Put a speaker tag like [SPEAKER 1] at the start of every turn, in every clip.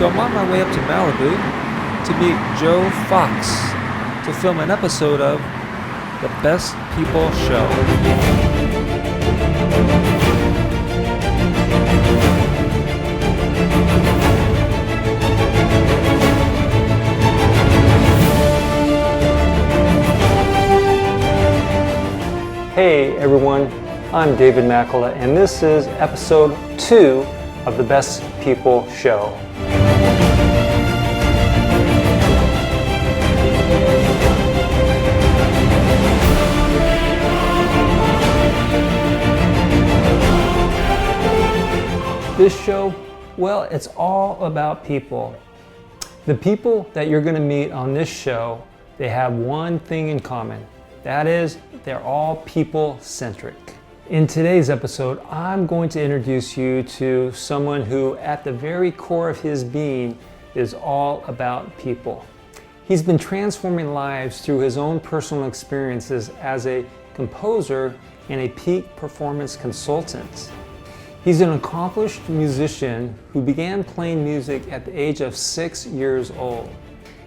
[SPEAKER 1] So I'm on my way up to Malibu to meet Joe Fox to film an episode of The Best People Show.
[SPEAKER 2] Hey everyone, I'm David Makala, and this is episode 2 of The Best People Show. This show, well, it's all about people. The people that you're going to meet on this show, they have one thing in common. That is, they're all people-centric. In today's episode, I'm going to introduce you to someone who, at the very core of his being, is all about people. He's been transforming lives through his own personal experiences as a composer and a peak performance consultant. He's an accomplished musician who began playing music at the age of 6 years old.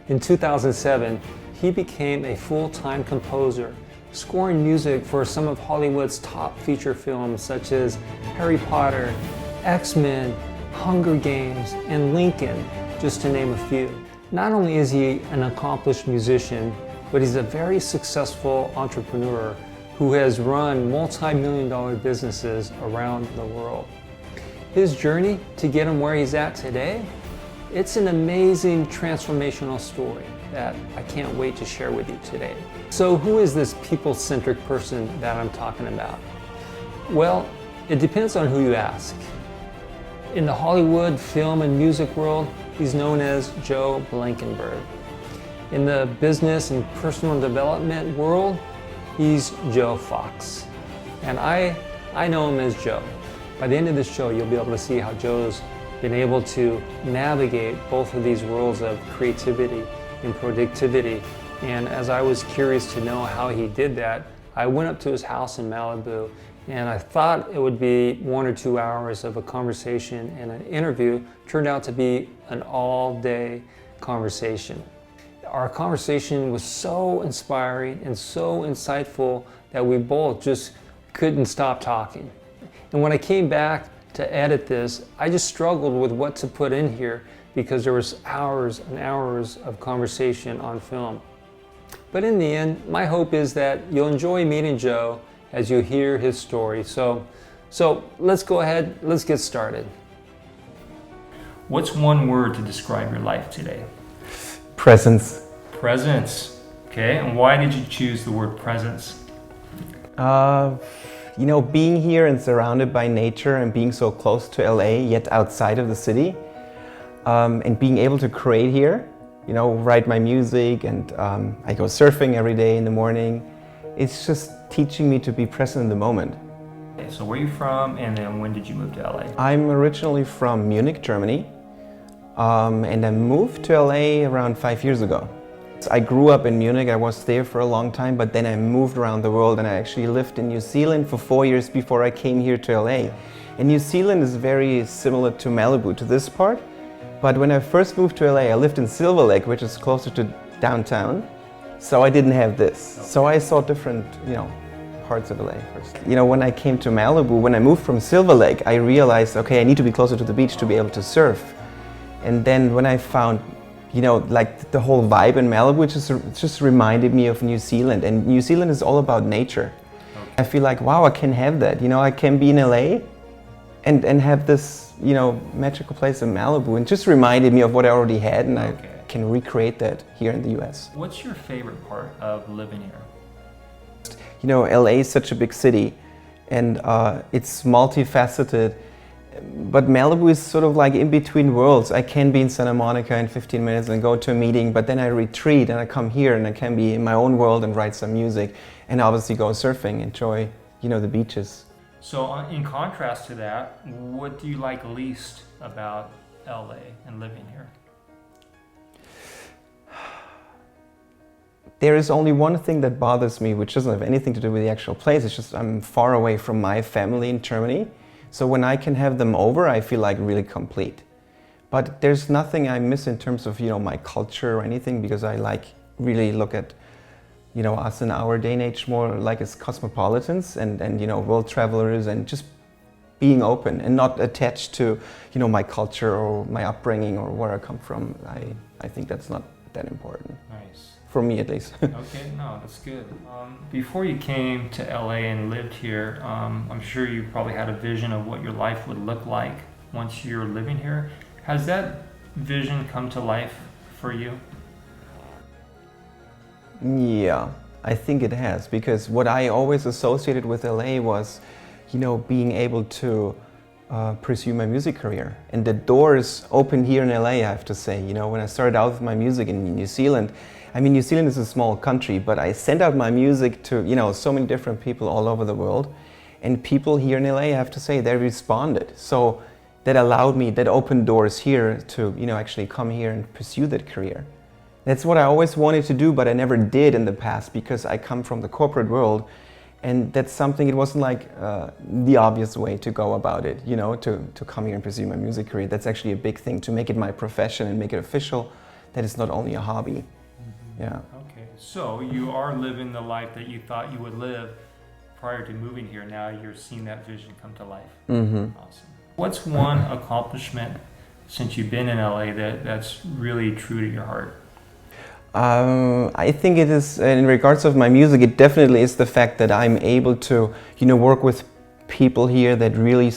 [SPEAKER 2] In 2007, he became a full-time composer, scoring music for some of Hollywood's top feature films such as Harry Potter, X-Men, Hunger Games, and Lincoln, just to name a few. Not only is he an accomplished musician, but he's a very successful entrepreneur who has run multi-million-dollar businesses around the world. His journey to get him where he's at today, it's an amazing transformational story that I can't wait to share with you today. So who is this people-centric person that I'm talking about? Well, it depends on who you ask. In the Hollywood film and music world, he's known as Jo Blankenburg. In the business and personal development world, he's Joe Fox. And I know him as Joe. By the end of this show, you'll be able to see how Joe's been able to navigate both of these worlds of creativity and productivity. And as I was curious to know how he did that, I went up to his house in Malibu, and I thought it would be 1 or 2 hours of a conversation and an interview. Turned out to be an all-day conversation. Our conversation was so inspiring and so insightful that we both just couldn't stop talking. And when I came back to edit this, I just struggled with what to put in here because there was hours and hours of conversation on film. But in the end, my hope is that you'll enjoy meeting Joe as you hear his story. So let's go ahead, let's get started. What's one word to describe your life today?
[SPEAKER 3] Presence.
[SPEAKER 2] Presence. Okay, and why did you choose the word presence?
[SPEAKER 3] Being here and surrounded by nature and being so close to LA, yet outside of the city, and being able to create here, write my music, and I go surfing every day in the morning. It's just teaching me to be present in the moment.
[SPEAKER 2] Okay, so where are you from, and then when did you move to LA?
[SPEAKER 3] I'm originally from Munich, Germany, and I moved to LA around 5 years ago. I grew up in Munich, I was there for a long time, but then I moved around the world, and I actually lived in New Zealand for 4 years before I came here to LA. And New Zealand is very similar to Malibu, to this part. But when I first moved to LA, I lived in Silver Lake, which is closer to downtown. So I didn't have this. So I saw different, parts of LA first. When I came to Malibu, when I moved from Silver Lake, I realized, okay, I need to be closer to the beach to be able to surf. And then when I found like the whole vibe in Malibu, it just reminded me of New Zealand. And New Zealand is all about nature. Okay. I feel like, wow, I can have that. I can be in LA and have this, magical place in Malibu. And just reminded me of what I already had, and okay. I can recreate that here in the US.
[SPEAKER 2] What's your favorite part of living here?
[SPEAKER 3] LA is such a big city, and it's multifaceted. But Malibu is sort of like in between worlds. I can be in Santa Monica in 15 minutes and go to a meeting, but then I retreat and I come here and I can be in my own world and write some music and obviously go surfing, enjoy, the beaches.
[SPEAKER 2] So in contrast to that, what do you like least about LA and living here?
[SPEAKER 3] There is only one thing that bothers me, which doesn't have anything to do with the actual place. It's just I'm far away from my family in Germany. So when I can have them over, I feel like really complete. But there's nothing I miss in terms of, my culture or anything, because I really look at, us in our day and age more like as cosmopolitans and world travelers, and just being open and not attached to, my culture or my upbringing or where I come from. I think that's not that important.
[SPEAKER 2] Nice.
[SPEAKER 3] For me, at least.
[SPEAKER 2] Okay, no, that's good. Before you came to LA and lived here, I'm sure you probably had a vision of what your life would look like once you're living here. Has that vision come to life for you?
[SPEAKER 3] Yeah, I think it has, because what I always associated with LA was, being able to pursue my music career. And the doors opened here in LA, I have to say. When I started out with my music in New Zealand, New Zealand is a small country, but I sent out my music to, so many different people all over the world. And people here in LA, I have to say, they responded. So that allowed me, that opened doors here to, actually come here and pursue that career. That's what I always wanted to do, but I never did in the past, because I come from the corporate world. And that's something, it wasn't like the obvious way to go about it, to come here and pursue my music career. That's actually a big thing, to make it my profession and make it official, that it's not only a hobby. Yeah.
[SPEAKER 2] Okay, so you are living the life that you thought you would live prior to moving here. Now you're seeing that vision come to life.
[SPEAKER 3] Mm-hmm.
[SPEAKER 2] Awesome. What's one accomplishment since you've been in LA that's really true to your heart?
[SPEAKER 3] I think it is, in regards of my music, it definitely is the fact that I'm able to, work with people here that really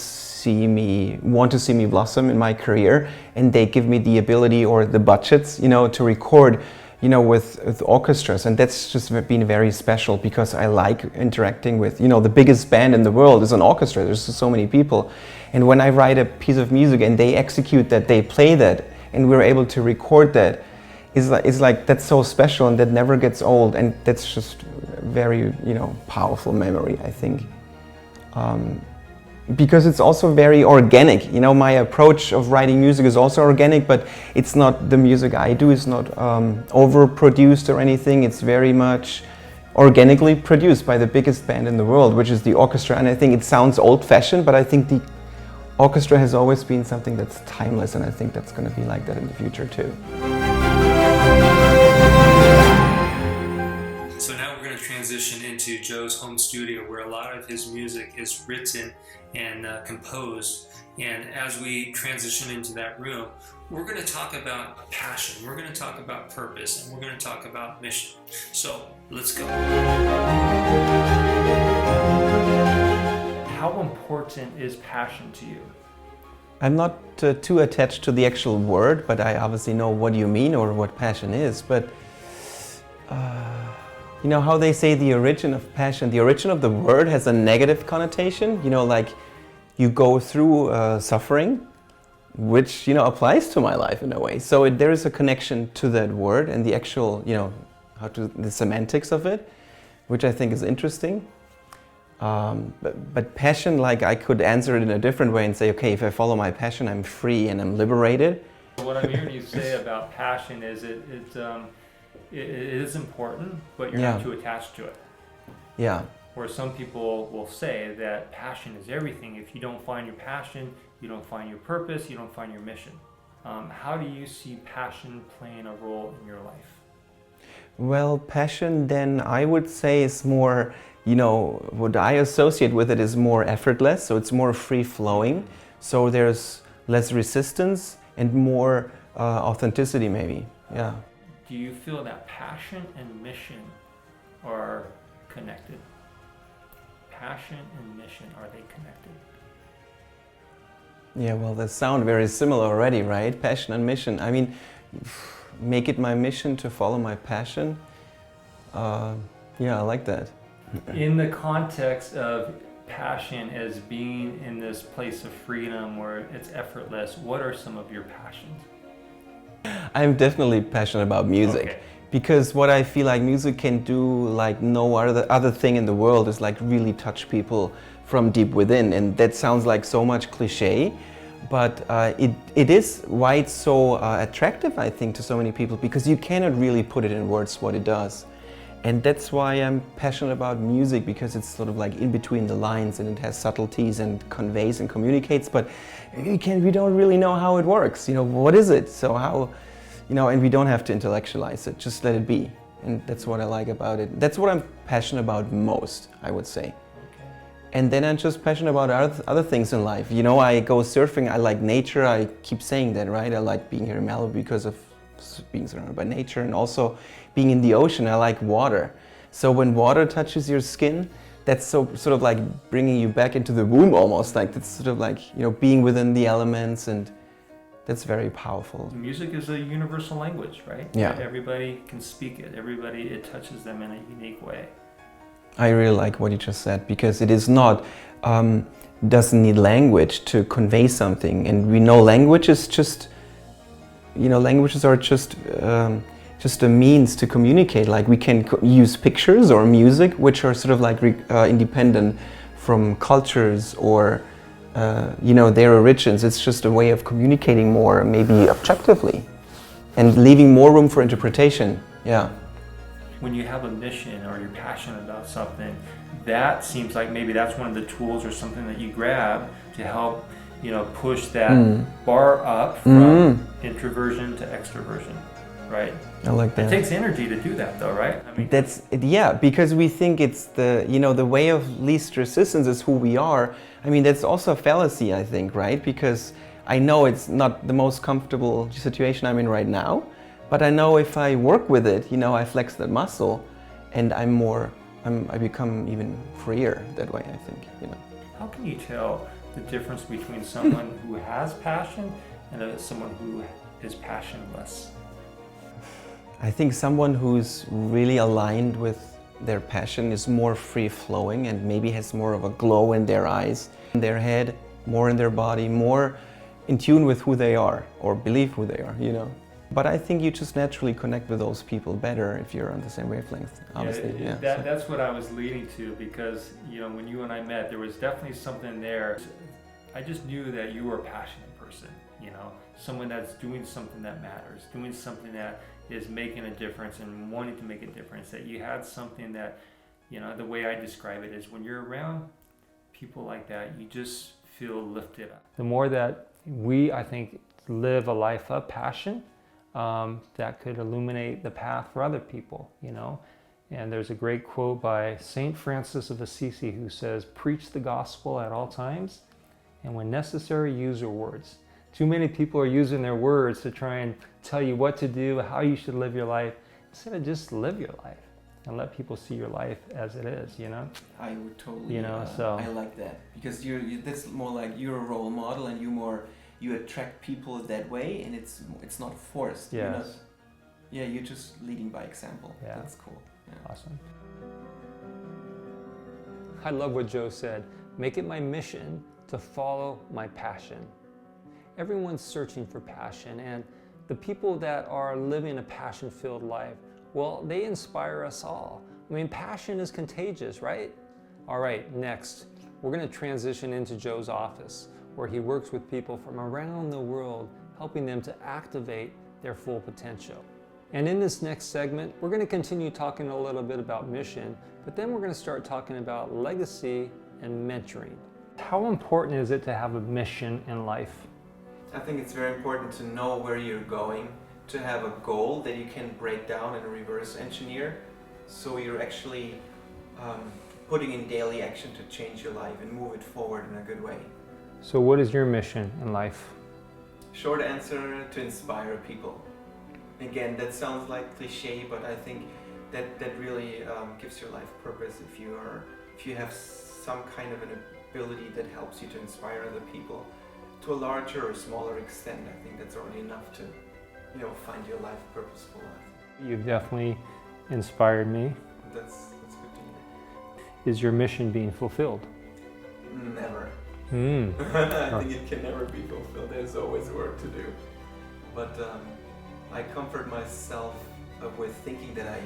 [SPEAKER 3] want to see me blossom in my career, and they give me the ability or the budgets, to record, with orchestras. And that's just been very special, because I like interacting with, the biggest band in the world is an orchestra. There's so many people. And when I write a piece of music and they execute that, they play that, and we're able to record that, it's like that's so special, and that never gets old, and that's just very, powerful memory, I think. Because it's also very organic. My approach of writing music is also organic, but it's not, the music I do is not overproduced or anything. It's very much organically produced by the biggest band in the world, which is the orchestra. And I think it sounds old-fashioned, but I think the orchestra has always been something that's timeless, and I think that's going to be like that in the future too.
[SPEAKER 2] So now we're going to transition into Joe's home studio, where a lot of his music is written and composed. And as we transition into that room, we're going to talk about passion, we're going to talk about purpose, and we're going to talk about mission. So let's go. How important is passion to you?
[SPEAKER 3] I'm not too attached to the actual word, but I obviously know what you mean or what passion is. But how they say the origin of passion, the origin of the word has a negative connotation, like you go through suffering, which, applies to my life in a way. So there is a connection to that word and the actual, the semantics of it, which I think is interesting. But passion, like I could answer it in a different way and say, okay, if I follow my passion, I'm free and I'm liberated.
[SPEAKER 2] What I'm hearing you say about passion is it is important, but you're not too attached to it.
[SPEAKER 3] Yeah.
[SPEAKER 2] Where some people will say that passion is everything. If you don't find your passion, you don't find your purpose, you don't find your mission. How do you see passion playing a role in your life?
[SPEAKER 3] Well, passion then I would say is more, what I associate with it is more effortless, so it's more free-flowing. So there's less resistance and more authenticity maybe, yeah.
[SPEAKER 2] Do you feel that passion and mission are connected? Passion and mission, are they connected?
[SPEAKER 3] Yeah, well, they sound very similar already, right? Passion and mission. Make it my mission to follow my passion. Yeah, I like that.
[SPEAKER 2] In the context of passion as being in this place of freedom where it's effortless, what are some of your passions?
[SPEAKER 3] I'm definitely passionate about music.
[SPEAKER 2] Okay.
[SPEAKER 3] Because what I feel like music can do, like no other thing in the world, is like really touch people from deep within. And that sounds like so much cliche, but it is why it's so attractive, I think, to so many people, because you cannot really put it in words what it does. And that's why I'm passionate about music, because it's sort of like in between the lines and it has subtleties and conveys and communicates, but we don't really know how it works. What is it? So how, and we don't have to intellectualize it, just let it be. And that's what I like about it. That's what I'm passionate about most, I would say.
[SPEAKER 2] Okay.
[SPEAKER 3] And then I'm just passionate about other things in life. I go surfing, I like nature, I keep saying that, right? I like being here in Malibu because of being surrounded by nature, and also being in the ocean. I like water. So when water touches your skin, that's sort of like bringing you back into the womb almost. Like that's sort of like, being within the elements, and that's very powerful.
[SPEAKER 4] Music is a universal language, right?
[SPEAKER 3] Yeah.
[SPEAKER 4] Everybody can speak it. It touches them in a unique way.
[SPEAKER 3] I really like what you just said, because it is not, doesn't need language to convey something. And we know language is just, languages are just a means to communicate. Like we can use pictures or music, which are sort of like independent from cultures or their origins. It's just a way of communicating more, maybe objectively, and leaving more room for interpretation. Yeah.
[SPEAKER 4] When you have a mission or you're passionate about something, that seems like maybe that's one of the tools or something that you grab to help, push that bar up from introversion to extroversion, right?
[SPEAKER 3] I like that.
[SPEAKER 4] It takes energy to do that, though, right?
[SPEAKER 3] Because we think it's the way of least resistance is who we are. That's also a fallacy, I think, right? Because I know it's not the most comfortable situation I'm in right now, but I know if I work with it, I flex that muscle, and I become even freer that way, I think,
[SPEAKER 4] How can you tell the difference between someone who has passion and someone who is passionless?
[SPEAKER 3] I think someone who's really aligned with their passion is more free-flowing and maybe has more of a glow in their eyes, in their head, more in their body, more in tune with who they are or believe who they are, But I think you just naturally connect with those people better if you're on the same wavelength, obviously.
[SPEAKER 4] That's what I was leading to, because when you and I met, there was definitely something there. I just knew that you were a passionate person, someone that's doing something that matters, doing something that is making a difference and wanting to make a difference, that you had something that, the way I describe it is when you're around people like that, you just feel lifted up.
[SPEAKER 2] The more that we, I think, live a life of passion, that could illuminate the path for other people, And there's a great quote by Saint Francis of Assisi who says, "Preach the gospel at all times, and when necessary, use your words." Too many people are using their words to try and tell you what to do, how you should live your life, instead of just live your life and let people see your life as it is,
[SPEAKER 3] I would totally,
[SPEAKER 2] so
[SPEAKER 3] I like that, because that's more like you're a role model, and you attract people that way, and it's not forced.
[SPEAKER 2] Yes.
[SPEAKER 3] You're just leading by example.
[SPEAKER 2] Yeah.
[SPEAKER 3] That's cool. Yeah.
[SPEAKER 2] Awesome. I love what Jo said. Make it my mission to follow my passion. Everyone's searching for passion, and the people that are living a passion-filled life, well, they inspire us all. Passion is contagious, right? All right, next, we're going to transition into Jo's office, where he works with people from around the world, helping them to activate their full potential. And in this next segment, we're going to continue talking a little bit about mission, but then we're going to start talking about legacy and mentoring. How important is it to have a mission in life?
[SPEAKER 3] I think it's very important to know where you're going, to have a goal that you can break down and reverse engineer, so you're actually putting in daily action to change your life and move it forward in a good way.
[SPEAKER 2] So what is your mission in life?
[SPEAKER 3] Short answer, to inspire people. Again, that sounds like cliche, but I think that really gives your life purpose. If you have some kind of an ability that helps you to inspire other people to a larger or smaller extent, I think that's already enough to, find your life purposeful.
[SPEAKER 2] You've definitely inspired me.
[SPEAKER 3] That's good to hear.
[SPEAKER 2] Is your mission being fulfilled?
[SPEAKER 3] Never.
[SPEAKER 2] I
[SPEAKER 3] think it can never be fulfilled. There's always work to do. But I comfort myself with thinking that I,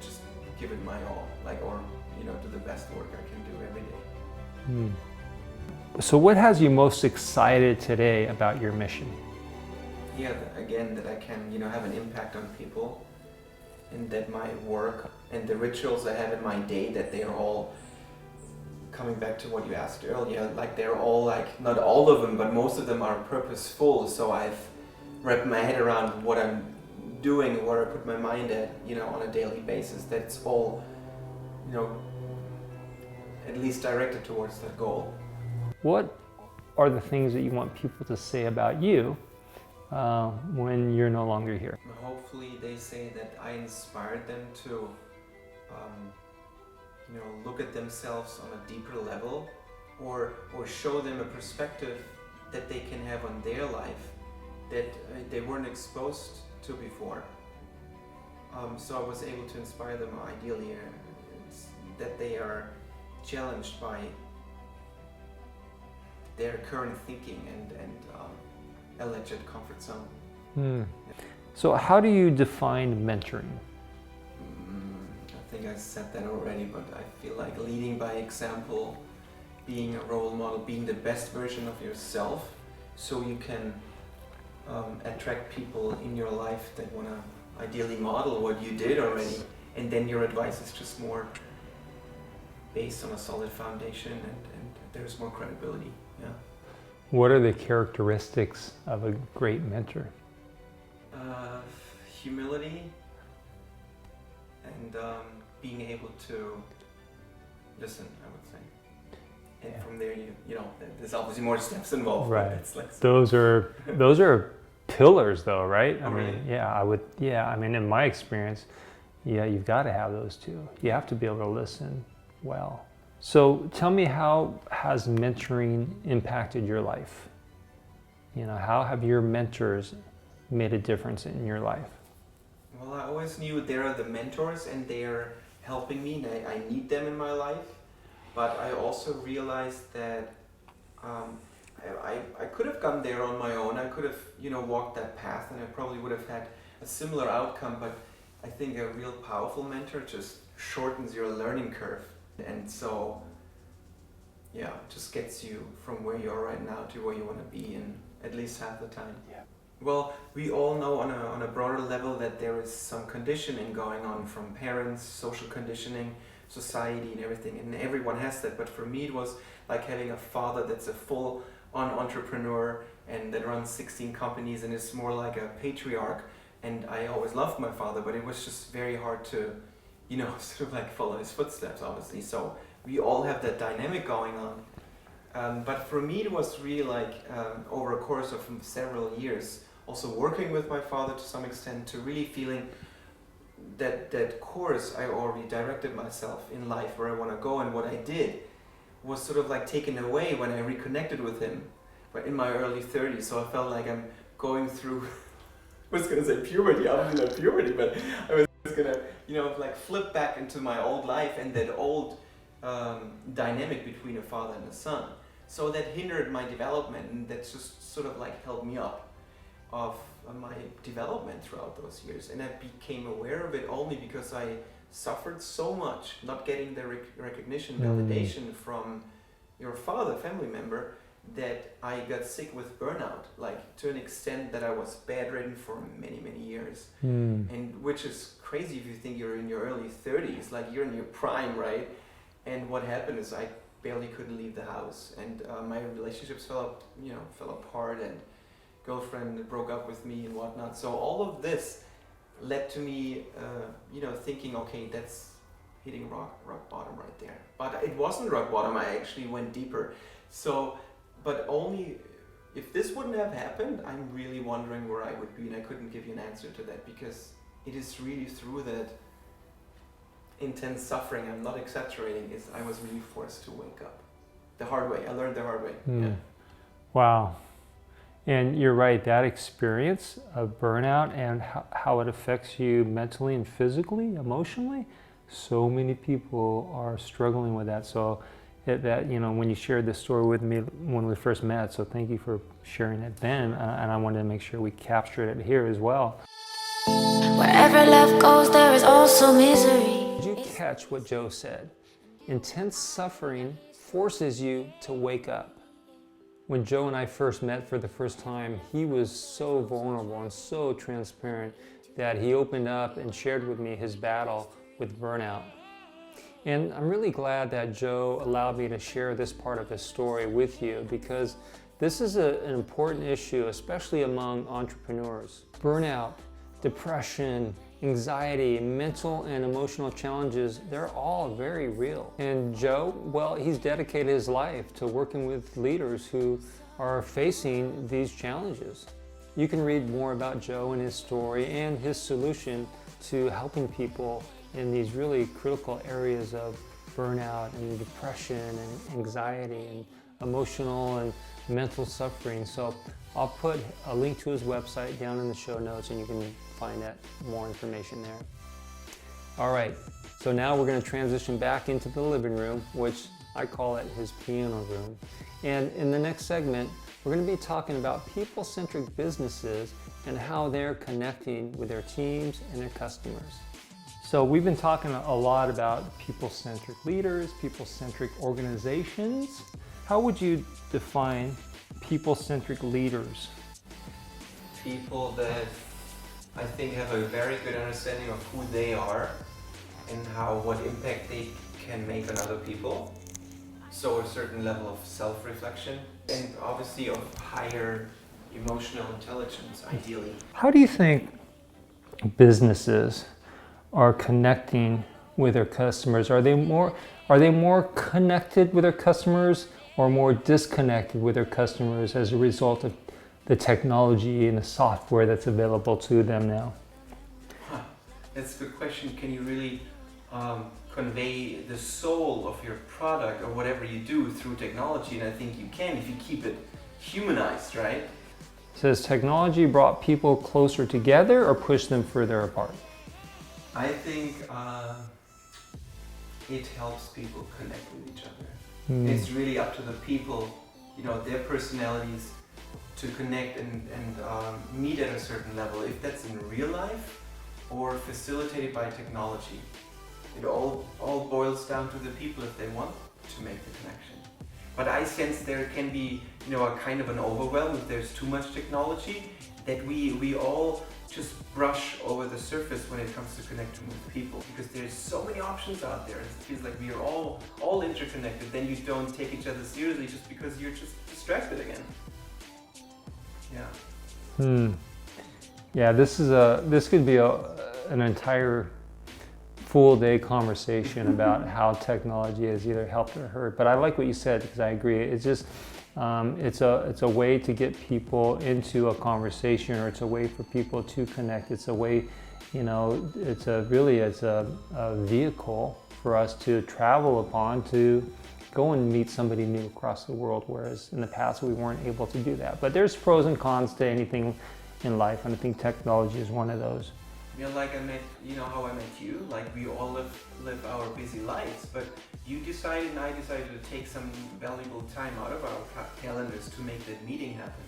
[SPEAKER 3] just give it my all, do the best work I can do every day.
[SPEAKER 2] So what has you most excited today about your mission?
[SPEAKER 3] Yeah, again, that I can, have an impact on people, and that my work and the rituals I have in my day, that they are all coming back to what you asked earlier, like they're all like, not all of them, but most of them are purposeful. So I've wrapped my head around what I'm doing, where I put my mind at, on a daily basis. That's all, at least directed towards that goal.
[SPEAKER 2] What are the things that you want people to say about you when you're no longer here?
[SPEAKER 3] Hopefully they say that I inspired them to look at themselves on a deeper level, or show them a perspective that they can have on their life that they weren't exposed to before. So I was able to inspire them, ideally, that they are challenged by their current thinking and alleged comfort zone.
[SPEAKER 2] So how do you define mentoring?
[SPEAKER 3] I think I said that already, but I feel like leading by example, being a role model, being the best version of yourself, so you can attract people in your life that want to ideally model what you did already, and then your advice is just more based on a solid foundation, and there's more credibility. Yeah.
[SPEAKER 2] What are the characteristics of a great mentor?
[SPEAKER 3] Humility, and being able to listen, I would say. And from there, there's obviously more steps involved.
[SPEAKER 2] Right.
[SPEAKER 3] It's like
[SPEAKER 2] Those are pillars, though, right?
[SPEAKER 3] Oh, really?
[SPEAKER 2] I mean, in my experience, you've got to have those two. You have to be able to listen well. So tell me, how has mentoring impacted your life? How have your mentors made a difference in your life?
[SPEAKER 3] Well, I always knew there are the mentors and they're helping me, and I need them in my life. But I also realized that I could have gone there on my own. I could have, walked that path, and I probably would have had a similar outcome. But I think a real powerful mentor just shortens your learning curve. And so, just gets you from where you are right now to where you want to be in at least half the time.
[SPEAKER 2] Yeah.
[SPEAKER 3] Well, we all know on a broader level that there is some conditioning going on from parents, social conditioning, society and everything, and everyone has that. But for me, it was like having a father that's a full-on entrepreneur and that runs 16 companies and is more like a patriarch. And I always loved my father, but it was just very hard to, sort of like follow his footsteps, obviously. So we all have that dynamic going on. But for me, it was really like over a course of several years, also working with my father to some extent, to really feeling that course I already directed myself in life, where I want to go, and what I did was sort of like taken away when I reconnected with him, but in my early 30s. So I felt like I'm going through, I was going to say puberty, obviously not puberty, but I was going to, like flip back into my old life and that old dynamic between a father and a son. So that hindered my development, and that just sort of like held me up of my development throughout those years. And I became aware of it only because I suffered so much not getting the recognition, validation from your father, family member, that I got sick with burnout, like to an extent that I was bedridden for many, many years. And which is crazy if you think you're in your early 30s, like you're in your prime, right? And what happened is I barely couldn't leave the house, and my relationships fell apart, and girlfriend broke up with me and whatnot. So all of this led to me, thinking, okay, that's hitting rock bottom right there. But it wasn't rock bottom. I actually went deeper. So, but only if this wouldn't have happened, I'm really wondering where I would be, and I couldn't give you an answer to that, because it is really through that intense suffering, I'm not exaggerating, is I was really forced to wake up the hard way. I learned the hard way. Yeah.
[SPEAKER 2] Wow. And you're right, that experience of burnout and how it affects you mentally and physically, emotionally, so many people are struggling with that. So when you shared this story with me when we first met, so thank you for sharing it then, and I wanted to make sure we captured it here as well.
[SPEAKER 5] Wherever love goes, there is also misery.
[SPEAKER 2] Did you catch what Jo said? Intense suffering forces you to wake up. When Jo and I first met for the first time, he was so vulnerable and so transparent. that he opened up and shared with me his battle with burnout. And I'm really glad that Jo allowed me to share this part of his story with you, because this is an important issue, especially among entrepreneurs. Burnout, depression, anxiety, mental and emotional challenges, they're all very real. And Jo, well, he's dedicated his life to working with leaders who are facing these challenges. You can read more about Jo and his story and his solution to helping people in these really critical areas of burnout and depression and anxiety and emotional and mental suffering. So I'll put a link to his website down in the show notes, and you can find that more information there. All right, so now we're going to transition back into the living room, which I call it his piano room. And in the next segment, we're going to be talking about people-centric businesses and how they're connecting with their teams and their customers. So we've been talking a lot about people-centric leaders, people-centric organizations. How would you define people-centric leaders?
[SPEAKER 3] People that I think have a very good understanding of who they are and what impact they can make on other people. So a certain level of self-reflection and obviously of higher emotional intelligence, ideally.
[SPEAKER 2] How do you think businesses are connecting with their customers? Are they more connected with their customers or more disconnected with their customers as a result of the technology and the software that's available to them now?
[SPEAKER 3] That's a good question. Can you really convey the soul of your product or whatever you do through technology? And I think you can if you keep it humanized, right?
[SPEAKER 2] So has technology brought people closer together or pushed them further apart?
[SPEAKER 3] I think it helps people connect with each other. It's really up to the people, their personalities to connect and meet at a certain level. If that's in real life or facilitated by technology, it all boils down to the people if they want to make the connection. But I sense there can be, a kind of an overwhelm if there's too much technology, that we all just brush over the surface when it comes to connecting with people, because there's so many options out there. It feels like we are all interconnected. Then you don't take each other seriously just because you're just distracted again. Yeah.
[SPEAKER 2] Yeah, this could be an entire full day conversation about how technology has either helped or hurt. But I like what you said, because I agree. It's just it's a way to get people into a conversation, or it's a way for people to connect. It's a way, it's a vehicle for us to travel upon to go and meet somebody new across the world, whereas in the past we weren't able to do that. But there's pros and cons to anything in life, and I think technology is one of those.
[SPEAKER 3] Like I met, how I met you, like we all live our busy lives, but you decided and I decided to take some valuable time out of our calendars to make that meeting happen.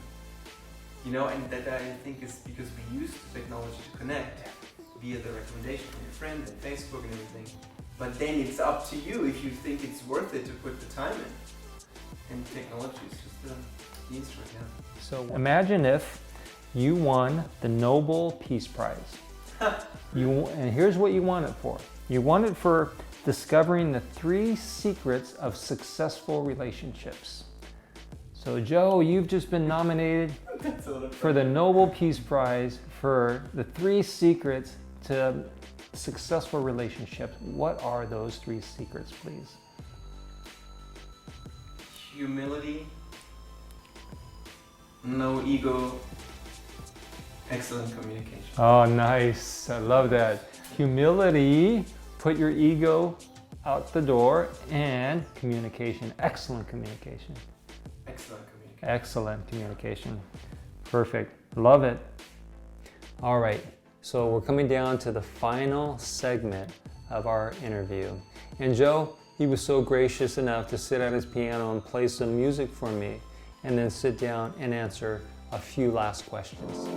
[SPEAKER 3] And that I think is because we use technology to connect via the recommendation from your friends and Facebook and everything. But then it's up to you if you think it's worth it to put the time in. And technology is just the instrument, yeah.
[SPEAKER 2] So imagine if you won the Nobel Peace Prize. And here's what you won it for. You won it for discovering the 3 secrets of successful relationships. So Jo, you've just been nominated for the Nobel Peace Prize for the 3 secrets to successful relationships. What are those 3 secrets, please?
[SPEAKER 3] Humility, no ego, excellent communication.
[SPEAKER 2] Oh, nice. I love that. Humility, put your ego out the door, and communication. Excellent communication.
[SPEAKER 3] Excellent communication.
[SPEAKER 2] Excellent communication. Perfect. Love it. All right. So we're coming down to the final segment of our interview. And Jo, he was so gracious enough to sit at his piano and play some music for me, and then sit down and answer a few last questions.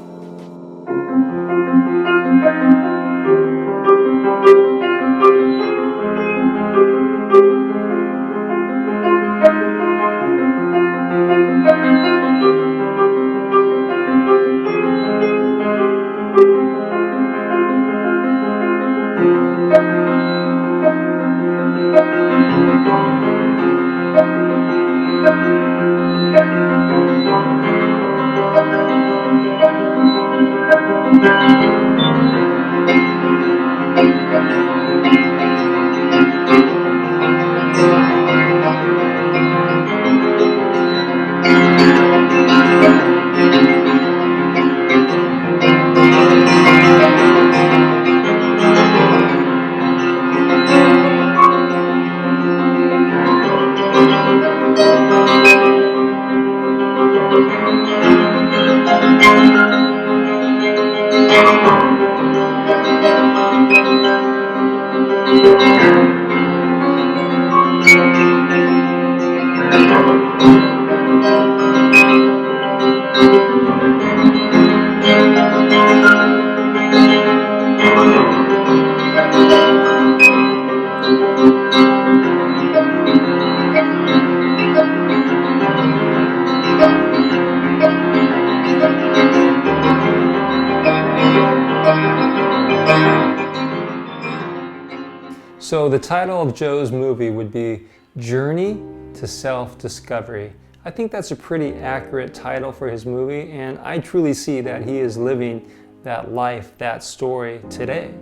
[SPEAKER 2] So the title of Joe's movie would be Journey to Self-Discovery. I think that's a pretty accurate title for his movie, and I truly see that he is living that life, that story today.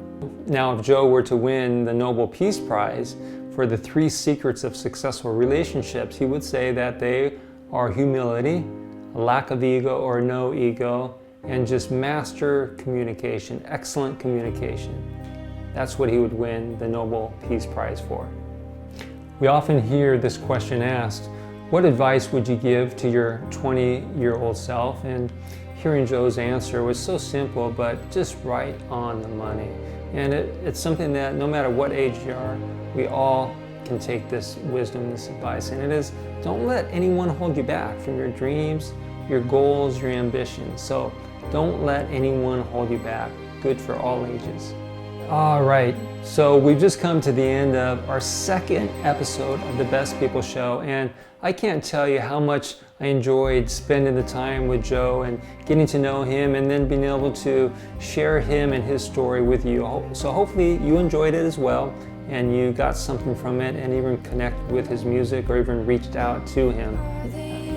[SPEAKER 2] Now, if Joe were to win the Nobel Peace Prize for the 3 secrets of successful relationships, he would say that they are humility, a lack of ego or no ego, and just master communication, excellent communication. That's what he would win the Nobel Peace Prize for. We often hear this question asked, what advice would you give to your 20-year-old self? And hearing Joe's answer was so simple, but just right on the money. And it's something that no matter what age you are, we all can take this wisdom, this advice. And it is, don't let anyone hold you back from your dreams, your goals, your ambitions. So don't let anyone hold you back. Good for all ages. All right, so we've just come to the end of our 2nd episode of the Best People Show, and I can't tell you how much I enjoyed spending the time with Joe and getting to know him and then being able to share him and his story with you. So hopefully you enjoyed it as well and you got something from it and even connected with his music or even reached out to him.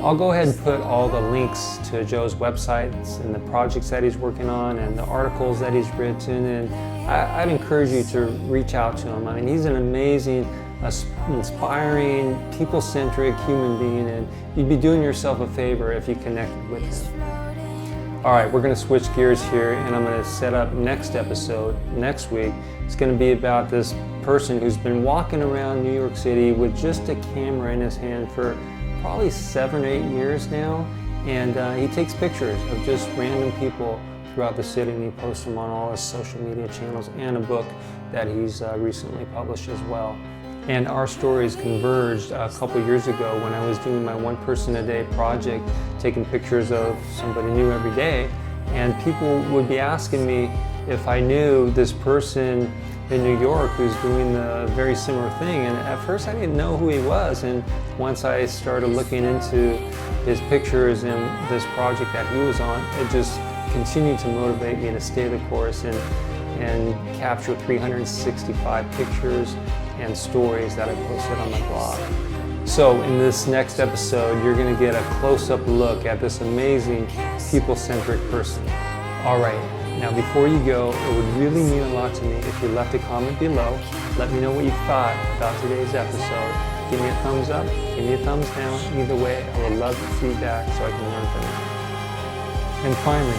[SPEAKER 2] I'll go ahead and put all the links to Joe's websites and the projects that he's working on and the articles that he's written, and I'd encourage you to reach out to him. I mean, he's an amazing, inspiring, people-centric human being, and you'd be doing yourself a favor if you connected with him. All right, we're going to switch gears here, and I'm going to set up next episode next week. It's going to be about this person who's been walking around New York City with just a camera in his hand for probably 7 or 8 years now, and he takes pictures of just random people throughout the city, and he posts them on all his social media channels and a book that he's recently published as well. And our stories converged a couple years ago when I was doing my 1 person a day project, taking pictures of somebody new every day, and people would be asking me if I knew this person in New York who's doing the very similar thing. And at first I didn't know who he was, and once I started looking into his pictures and this project that he was on, it just continued to motivate me to stay the course and capture 365 pictures and stories that I posted on my blog. So in this next episode, you're going to get a close-up look at this amazing people-centric person. All right. Now, before you go, it would really mean a lot to me if you left a comment below. Let me know what you thought about today's episode. Give me a thumbs up, give me a thumbs down. Either way, I would love your feedback so I can learn from it. And finally,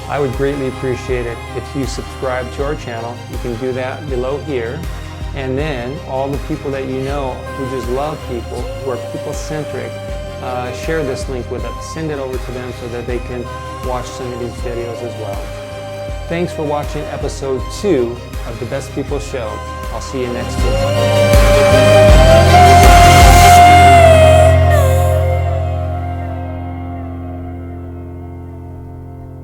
[SPEAKER 2] I would greatly appreciate it if you subscribe to our channel. You can do that below here. And then all the people that you know who just love people, who are people-centric, share this link with them. Send it over to them so that they can watch some of these videos as well. Thanks for watching episode 2 of the Best People Show. I'll see you next week.